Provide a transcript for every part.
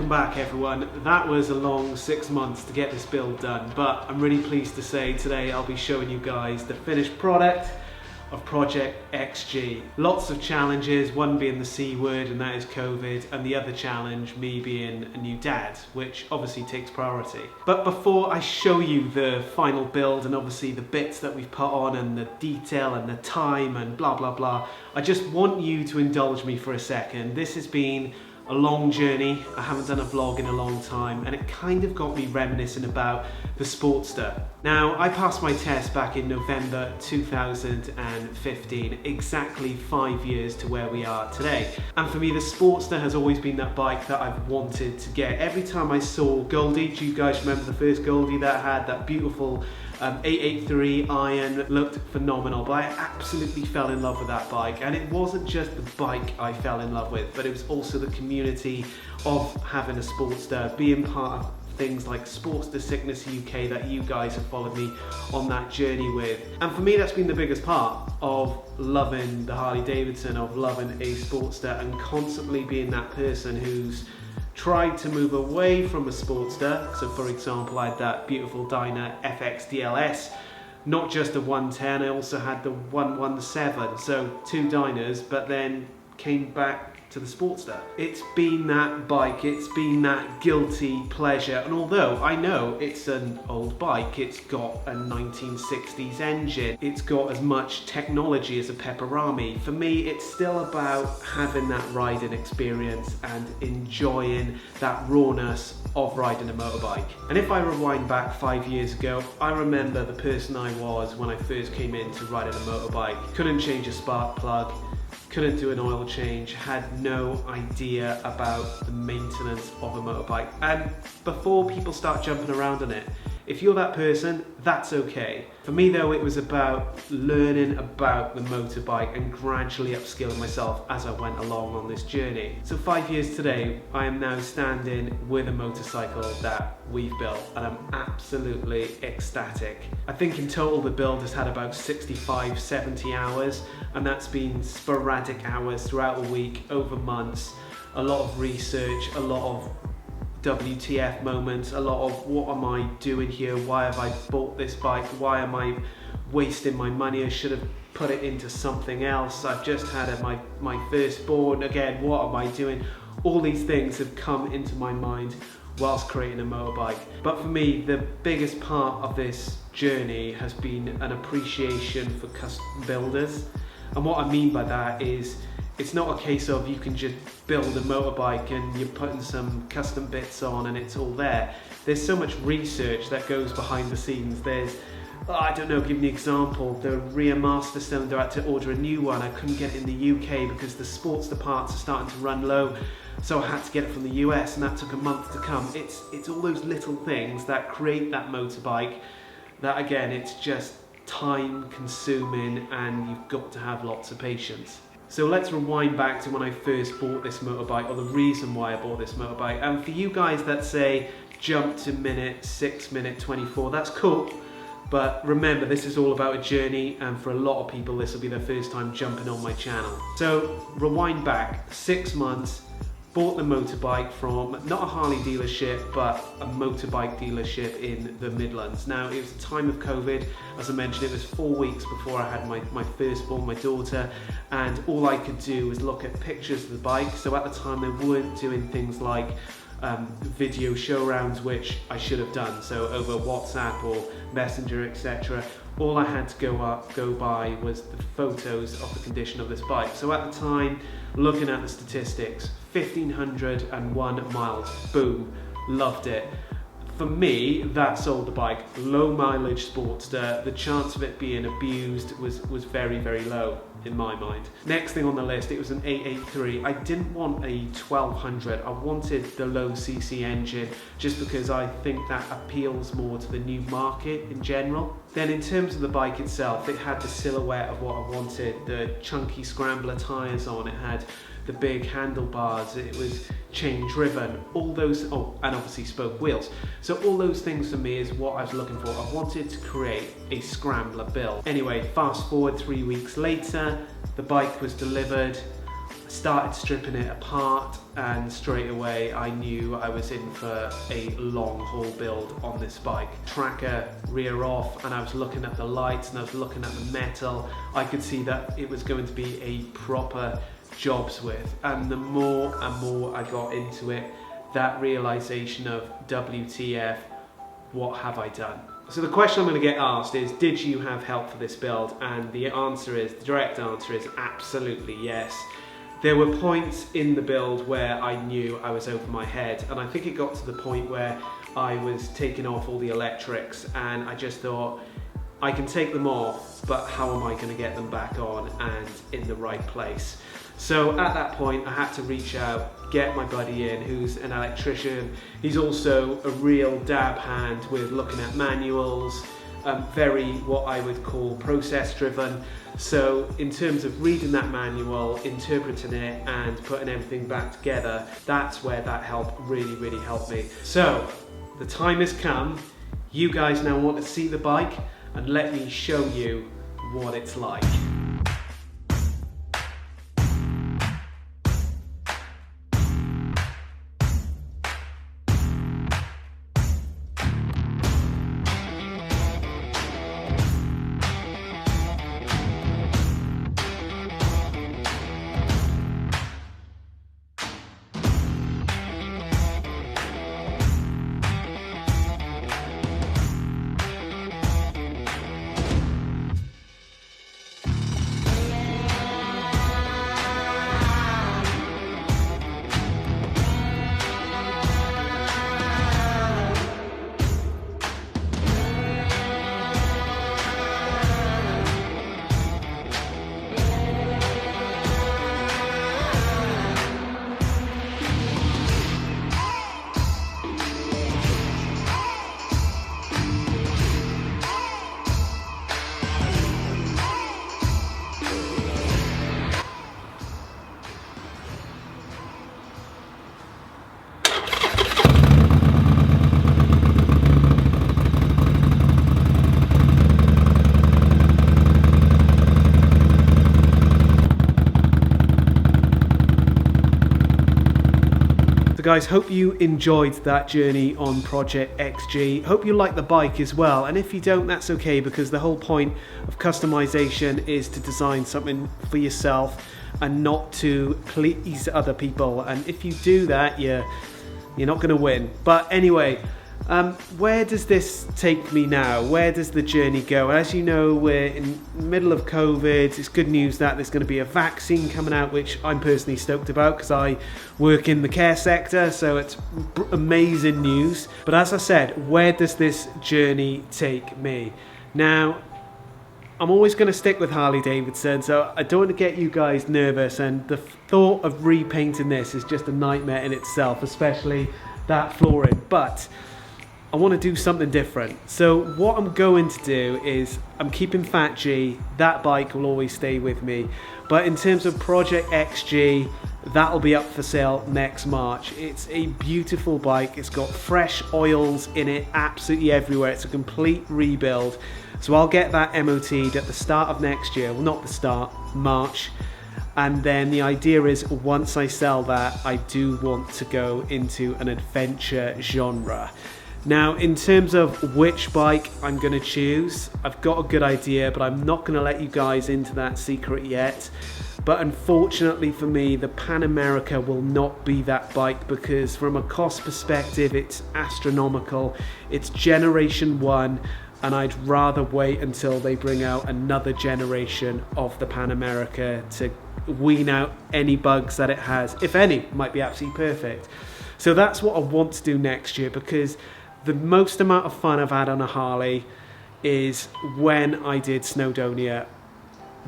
Welcome back everyone. That was a long 6 months to get this build done, but I'm really pleased to say today I'll be showing you guys the finished product of Project XG. Lots of challenges, one being the C word and that is COVID, and the other challenge, me being a new dad, which obviously takes priority. But before I show you the final build and obviously the bits that we've put on and the detail and the time and blah blah blah, I just want you to indulge me for a second. This has been a long journey. I haven't done a vlog in a long time and it kind of got me reminiscing about the Sportster. Now, I passed my test back in November 2015, exactly 5 years to where we are today. And for me, the Sportster has always been that bike that I've wanted to get. Every time I saw Goldie, do you guys remember the first Goldie that had that beautiful 883 iron, looked phenomenal, but I absolutely fell in love with that bike. And it wasn't just the bike I fell in love with, but it was also the community of having a Sportster, being part of things like Sportster Sickness UK that you guys have followed me on that journey with. And for me, that's been the biggest part of loving the Harley Davidson, of loving a Sportster, and constantly being that person who's tried to move away from a Sportster. So for example, I had that beautiful Dyna FX DLS, not just a 110, I also had the 117, so two Dynas, but then came back to the Sportster. It's been that bike, it's been that guilty pleasure, and although I know it's an old bike, it's got a 1960s engine, it's got as much technology as a Pepperami, for me it's still about having that riding experience and enjoying that rawness of riding a motorbike. And if I rewind back 5 years ago, I remember the person I was when I first came into riding a motorbike. Couldn't change a spark plug, couldn't do an oil change, had no idea about the maintenance of a motorbike. And before people start jumping around on it, if you're that person, that's okay. For me though, it was about learning about the motorbike and gradually upskilling myself as I went along on this journey. So 5 years today, I am now standing with a motorcycle that we've built and I'm absolutely ecstatic. I think in total the build has had about 65, 70 hours, and that's been sporadic hours throughout the week, over months, a lot of research, a lot of WTF moments, a lot of what am I doing here, why have I bought this bike, why am I wasting my money, I should have put it into something else, I've just had my firstborn, again, what am I doing? All these things have come into my mind whilst creating a motorbike. But for me, the biggest part of this journey has been an appreciation for custom builders. And what I mean by that is, it's not a case of you can just build a motorbike and you're putting some custom bits on and it's all there. There's so much research that goes behind the scenes. There's, I don't know, give me an example, the rear master cylinder, I had to order a new one. I couldn't get it in the UK because the Sportster parts are starting to run low, so I had to get it from the US, and that took a month to come. It's all those little things that create that motorbike that, again, it's just time consuming and you've got to have lots of patience. So let's rewind back to when I first bought this motorbike, or the reason why I bought this motorbike. And for you guys that say jump to minute 6, minute 24, that's cool. But remember, this is all about a journey, and for a lot of people this will be their first time jumping on my channel. So rewind back 6 months, bought the motorbike from not a Harley dealership, but a motorbike dealership in the Midlands. Now, it was the time of COVID. As I mentioned, it was 4 weeks before I had my firstborn, my daughter, and all I could do was look at pictures of the bike. So at the time, they weren't doing things like video show rounds, which I should have done, so over WhatsApp or Messenger, etc. All I had to go by was the photos of the condition of this bike. So at the time, looking at the statistics, 1,501 miles, boom, loved it. For me, that sold the bike. Low mileage Sportster, the chance of it being abused was very, very low in my mind. Next thing on the list, it was an 883. I didn't want a 1200, I wanted the low CC engine just because I think that appeals more to the new market in general. Then in terms of the bike itself, it had the silhouette of what I wanted, the chunky scrambler tyres on, it had the big handlebars, it was chain driven, all those, oh, and obviously spoke wheels. So all those things for me is what I was looking for. I wanted to create a scrambler build. Anyway, fast forward 3 weeks later, the bike was delivered. I started stripping it apart, and straight away I knew I was in for a long haul build on this bike. Tracker rear off, and I was looking at the lights and I was looking at the metal. I could see that it was going to be a proper jobs with, and the more and more I got into it, that realization of WTF, what have I done? So the question I'm going to get asked is, did you have help for this build? And the direct answer is absolutely yes. There were points in the build where I knew I was over my head, and I think it got to the point where I was taking off all the electrics, and I just thought, I can take them off, but how am I going to get them back on and in the right place? So at that point I had to reach out, get my buddy in who's an electrician. He's also a real dab hand with looking at manuals, very what I would call process driven. So in terms of reading that manual, interpreting it and putting everything back together, that's where that help really helped me. So the time has come. You guys now want to see the bike, and let me show you what it's like. Guys, hope you enjoyed that journey on Project XG. Hope you like the bike as well, and if you don't, that's okay, because the whole point of customization is to design something for yourself and not to please other people, and if you do that, you're not going to win. But anyway, where does this take me now? Where does the journey go? As you know, we're in the middle of COVID. It's good news that there's going to be a vaccine coming out, which I'm personally stoked about because I work in the care sector, so it's amazing news. But as I said, where does this journey take me? Now, I'm always going to stick with Harley Davidson, so I don't want to get you guys nervous, and the thought of repainting this is just a nightmare in itself, especially that flooring. But I want to do something different. So what I'm going to do is I'm keeping Fat G. That bike will always stay with me. But in terms of Project XG, that'll be up for sale next March. It's a beautiful bike. It's got fresh oils in it absolutely everywhere. It's a complete rebuild. So I'll get that MOT'd at the start of next year. Well, not the start, March. And then the idea is, once I sell that, I do want to go into an adventure genre. Now, in terms of which bike I'm going to choose, I've got a good idea, but I'm not going to let you guys into that secret yet. But unfortunately for me, the Pan America will not be that bike, because from a cost perspective, it's astronomical. It's generation 1, and I'd rather wait until they bring out another generation of the Pan America to wean out any bugs that it has. If any, might be absolutely perfect. So that's what I want to do next year, because the most amount of fun I've had on a Harley is when I did Snowdonia.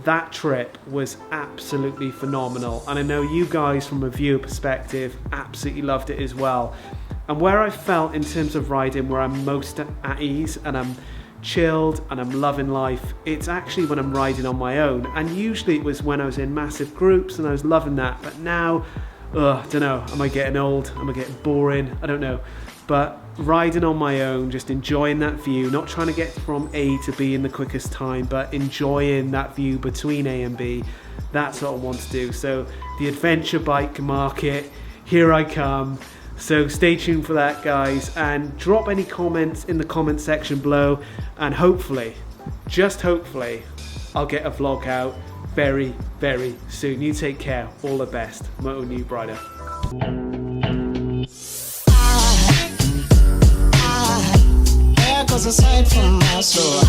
That trip was absolutely phenomenal, and I know you guys from a viewer perspective absolutely loved it as well. And where I felt in terms of riding, where I'm most at ease and I'm chilled and I'm loving life, it's actually when I'm riding on my own. And usually it was when I was in massive groups and I was loving that, but now I don't know, am I getting old? Am I getting boring? I don't know. But riding on my own, just enjoying that view, not trying to get from A to B in the quickest time, but enjoying that view between A and B, that's what I want to do. So the adventure bike market, here I come. So stay tuned for that, guys, and drop any comments in the comment section below, and hopefully, just hopefully, I'll get a vlog out very, very soon. You take care, all the best. Motonewbrider. Aside from my soul.